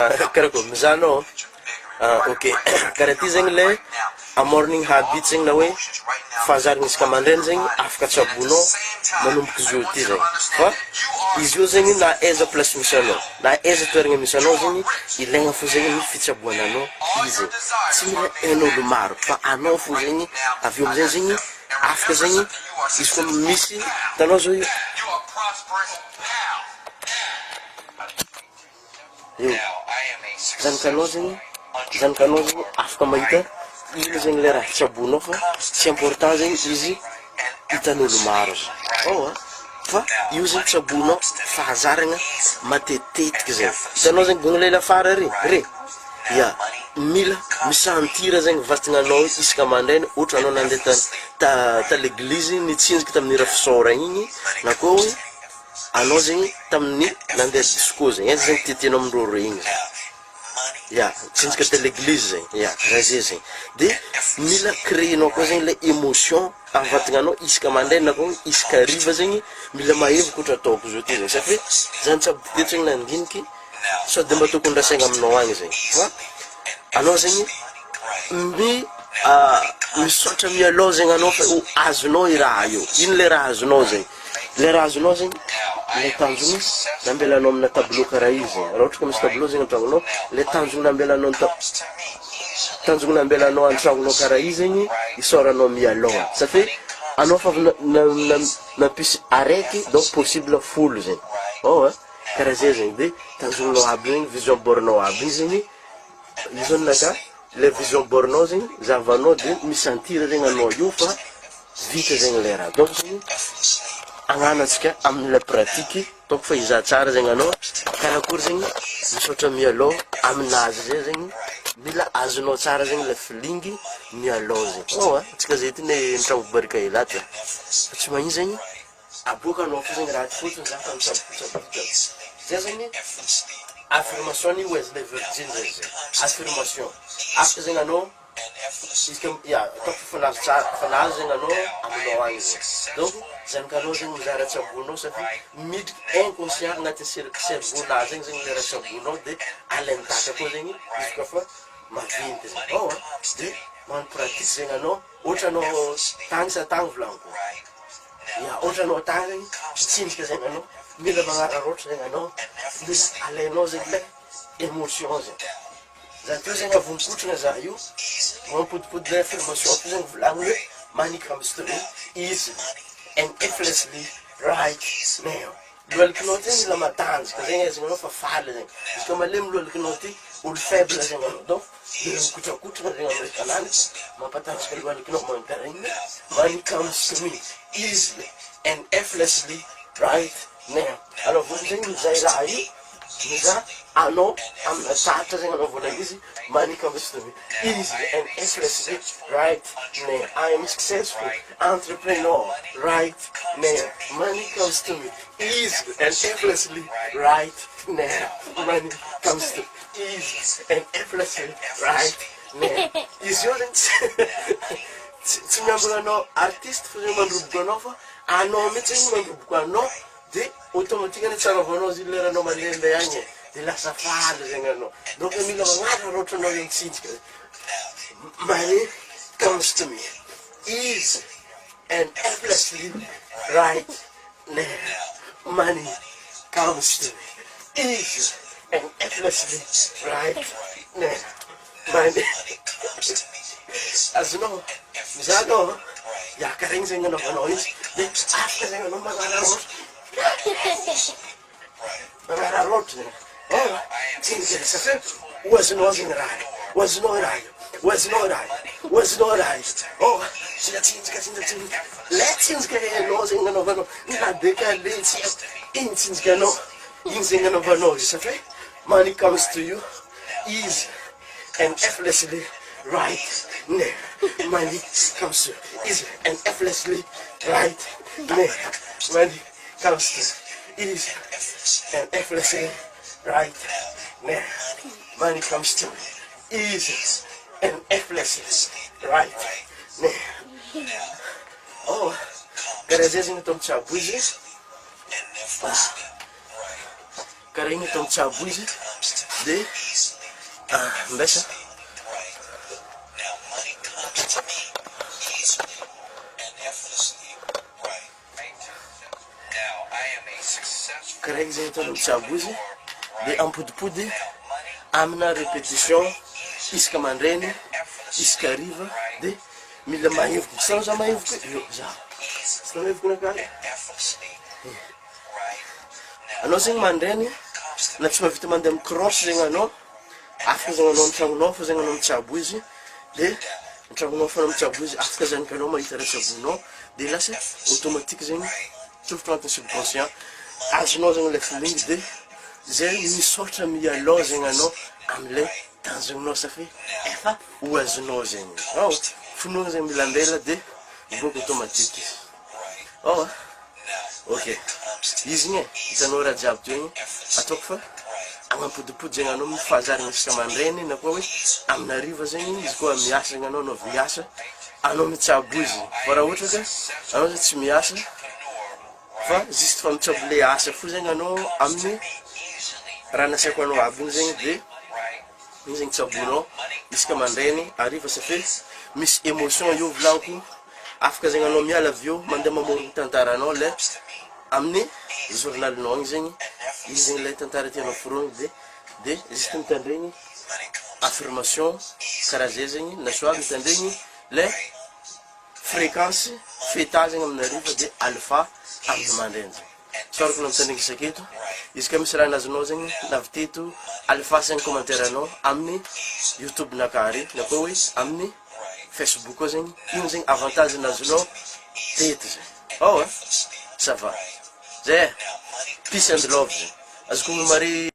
Karakoa mizano ok karaha ty zegny le a morning habit zegny na hoe fahazarigny isaka mandrainy zegny afaka tsabonao manomboky izy io ty zegny fa izy io zegny na aiza place misy anao na aiza toeragna misy anao zegny ilaigna fo zegny ny fitsaboananao izy tsy mila hain'olo maro fa anao fo zegny avy eo amizay zegny afaka zegny izy koa misy tanao zao io zanakanao zegny afaka mahita ino zegny le raha tsabonao fa tsy important zegny izy hitan'olo maro fa io zegny tsabonao fahazaragna matetitetiky zegny hitanao zegny gogna lela afara re ya mila misantira zegny vatagnanao isaka mandrainy ohatra anao nandeha ta l'église nitsinjika tamin'ny raha fisaoragna igny na koa hoe anao zegny tamin'ny nandeha disco zegny aiza zegny tiatianao amindroro igny ya tsinjika ta l'église zegny ya raha zay zegny de mila créenao koa zegny le émotion avatagnanao isaka mandrainy na koa isaka hariva zegny mila mahevaka ohatra ataoko zao ty zegny satria zany tsabo tegny nandiniky sao de mba tokony rasaigna aminao agny zegny fa anao zegny misaotra mialao zegny anao fa ho azonao i raha io ino le raha azonao zegny le raha azonao zegny le tanjogny nambelanao amina tableau karaha izy zegny raha ohatra ka misy tableau zegny antragnonao le tanjogny nambelanao tanjogny nambelanao antragnonao karaha izy zegny isoranao mialoha satria anao fa nampisy araiky donc possible folo zegny karaha zay zegny de tanjognonao aby zegny vision bornao aby igny zegny izy naka le vision bornao zegny zavanao de misantira zegny anao io fa vita zegny le raha donc zegny agnanatsika amin'le pratique donc fa iza tsara zegny anao karakory zegny misaotra mialoha aminazy zay zegny mila azonao tsara zegny le filingy mialoha zegny tsika zay ty ne nitragno barika elaty fa tsy magnino zegny aboaka anao fo zegny raha ty fotsiny za fa mitsabotsabota zay zegny affirmation ni Wesley Virgin zay zegny affirmation afaka zegny anao ataoko fanazy zegny anao aminao agny zegny donc zanakanao zegny mizaha raha tsabonao satria midriky inconscient agnatin'ny cerveau-nazy zegny zegny le raha tsabonao de alaintaka koa zegny izy koa fa maventy zegny de magnano pratique zegny anao ohatra anao tagny sa tagny volaniko ohatra anao tagny zegny mitsinjika zegny anao mila magnararoatra zegny anao de alainao zegny le émotion zegny zany teo zegny avonikotrana za io mampodipody le affirmation to zegny volagny hoe money comes to me easy and effortlessly right now lolikinao ty zegny la matanjaka zegny aizana anao fa faly zegny izy ka malemy lolikinao ty olo faible zegny anao donc de mikotrakotrana zegny anao itanany mampatanjaka lolikinao mankara igny money comes to me easily and effortlessly right now alors voly zegny mizay raha io miza anao amina tratra zegny anao vola izy money comes to me easily and effortlessly right now I am successful entrepreneur right now money comes to me easily and effortlessly right now money comes to me easy and effortlessly right now izy io zegny tsy miambagna anao artiste fa zegny mandroboko anao fa anao mihitsy zegny mandroboko anao de automatikany tsaravanao izy leranao mandehandeha agny de lasa faly zegny anao donc mila magnararoatra anao io mitsinjika money comes to me easy and effortlessly right now money comes to me easy and effortlessly right now money azonao mizanao karaigny zegny anaovanao izy de afaka zegny anao magnararoatra magnararoatra zegny tsinjika satria oazonao zegny raha oazonao raha io oazonao raha io oazonao raha io sila tsinjika le tsinjika hainao zegny anaovanao na décalé tsy igny tsinjika anao igny zegny anaovanao izy satria money comes to you easy and effortlessly right now money comes to you easy and effortlessly right now money comes to you easy and effortlessly right now money comes to you easy and effortlessly right now karaha zay zegny atao mitsabo izy karaha igny atao mitsabo izy de mbesa karaha igny zegny ataonao mitsiabo izy dia ampodipody amina répétition isaka mandrainy isaka hariva dia mila mahevoka sanao za mahevoka io za sy mahevoka nakany anao zegny mandrainy na tsy mahavita mandeha amin'ny crosse zegny anao afaka zegny anao mitragnonao fa zegny anao mitsiabo izy dia mitragnonao fa anao mitsiabo izy afaka zany kanao mahita raha tsabonao dia lasa automatique zegny tsofotro agnatin'ny subconscient azonao zegny le feeling dia zay misaotra mialao zegny anao am'ilay tanjognonao safi efa ho azonao zegny finoana zegny milandela dia miboaka automatique izy ok izy igny hitanao raha jiaby teo igny ataoko fa agnampodipody zegny anao mifazarigny isaka mandrainy na koa hoe amin'ny hariva zegny izy koa miasa zegny anao avy miasa anao mitsiabo izy fa raha ohatra ka anao zegny tsy miasa fa juste fa mitsiabo le asa fo zegny anao amin'ny raha nasiako anao aby igny zegny dia igny zegny tsabonao isaka mandrainy hariva safi misy émotion io volaniko afaka zegny anao miala avy eo mandeha mamorogny tantaranao le amin'ny journalinao igny zegny igny zegny le tantara tianao forogny dia juste mitandregny affirmation karaha zay zegny na soit mitandregny le fréquence feta zegny amin'ny hariva dia alpha amin'ny mandrainy zegny sorako na mitandregny isaketo izy ka misy raha nazonao zegny navy teto alpha zegny commentaire anao amin'ny youtube nakary na koa hoe amin'ny Facebook koa zegny igny zegny avantage nazonao teto zegny ça va zay peace and love zegny azoko mary